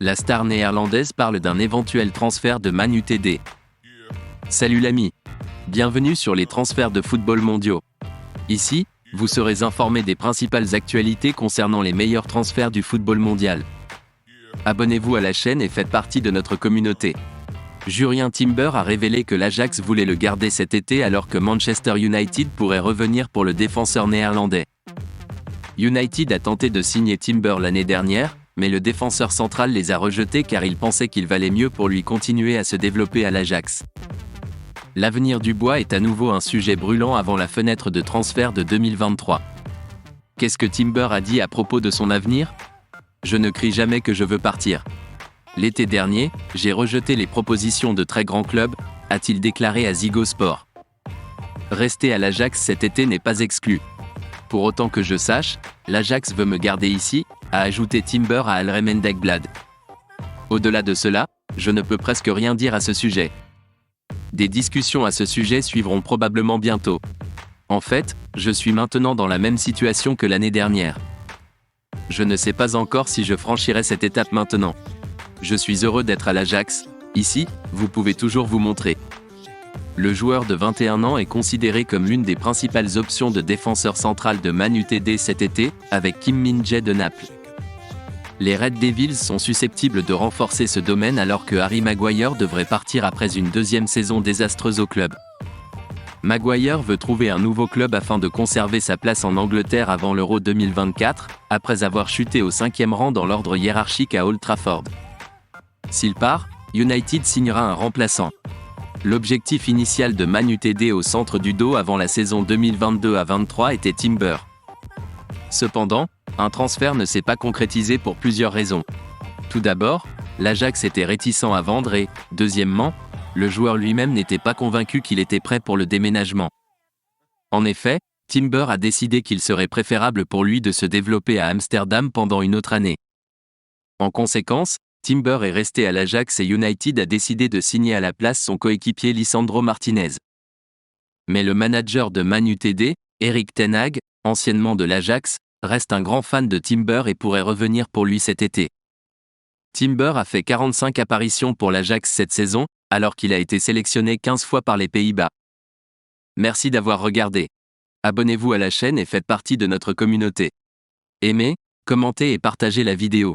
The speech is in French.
La star néerlandaise parle d'un éventuel transfert de Man Utd. Salut l'ami. Bienvenue sur les transferts de football mondiaux. Ici, vous serez informé des principales actualités concernant les meilleurs transferts du football mondial. Abonnez-vous à la chaîne et faites partie de notre communauté. Jurrien Timber a révélé que l'Ajax voulait le garder cet été alors que Manchester United pourrait revenir pour le défenseur néerlandais. United a tenté de signer Timber l'année dernière, mais le défenseur central les a rejetés car il pensait qu'il valait mieux pour lui continuer à se développer à l'Ajax. L'avenir du Bois est à nouveau un sujet brûlant avant la fenêtre de transfert de 2023. Qu'est-ce que Timber a dit à propos de son avenir ? Je ne crie jamais que je veux partir. L'été dernier, j'ai rejeté les propositions de très grands clubs, a-t-il déclaré à Ziggo Sport. Rester à l'Ajax cet été n'est pas exclu. Pour autant que je sache, l'Ajax veut me garder ici, a ajouté Timber à Algemeen Dagblad. Au-delà de cela, je ne peux presque rien dire à ce sujet. Des discussions à ce sujet suivront probablement bientôt. En fait, je suis maintenant dans la même situation que l'année dernière. Je ne sais pas encore si je franchirai cette étape maintenant. Je suis heureux d'être à l'Ajax, ici, vous pouvez toujours vous montrer. Le joueur de 21 ans est considéré comme l'une des principales options de défenseur central de Man Utd cet été, avec Kim Min-jae de Naples. Les Red Devils sont susceptibles de renforcer ce domaine alors que Harry Maguire devrait partir après une deuxième saison désastreuse au club. Maguire veut trouver un nouveau club afin de conserver sa place en Angleterre avant l'Euro 2024, après avoir chuté au 5e rang dans l'ordre hiérarchique à Old Trafford. S'il part, United signera un remplaçant. L'objectif initial de Man Utd au centre du dos avant la saison 2022-23 était Timber. Cependant, un transfert ne s'est pas concrétisé pour plusieurs raisons. Tout d'abord, l'Ajax était réticent à vendre et, deuxièmement, le joueur lui-même n'était pas convaincu qu'il était prêt pour le déménagement. En effet, Timber a décidé qu'il serait préférable pour lui de se développer à Amsterdam pendant une autre année. En conséquence, Timber est resté à l'Ajax et United a décidé de signer à la place son coéquipier Lisandro Martinez. Mais le manager de Man Utd, Erik ten Hag, anciennement de l'Ajax, reste un grand fan de Timber et pourrait revenir pour lui cet été. Timber a fait 45 apparitions pour l'Ajax cette saison, alors qu'il a été sélectionné 15 fois par les Pays-Bas. Merci d'avoir regardé. Abonnez-vous à la chaîne et faites partie de notre communauté. Aimez, commentez et partagez la vidéo.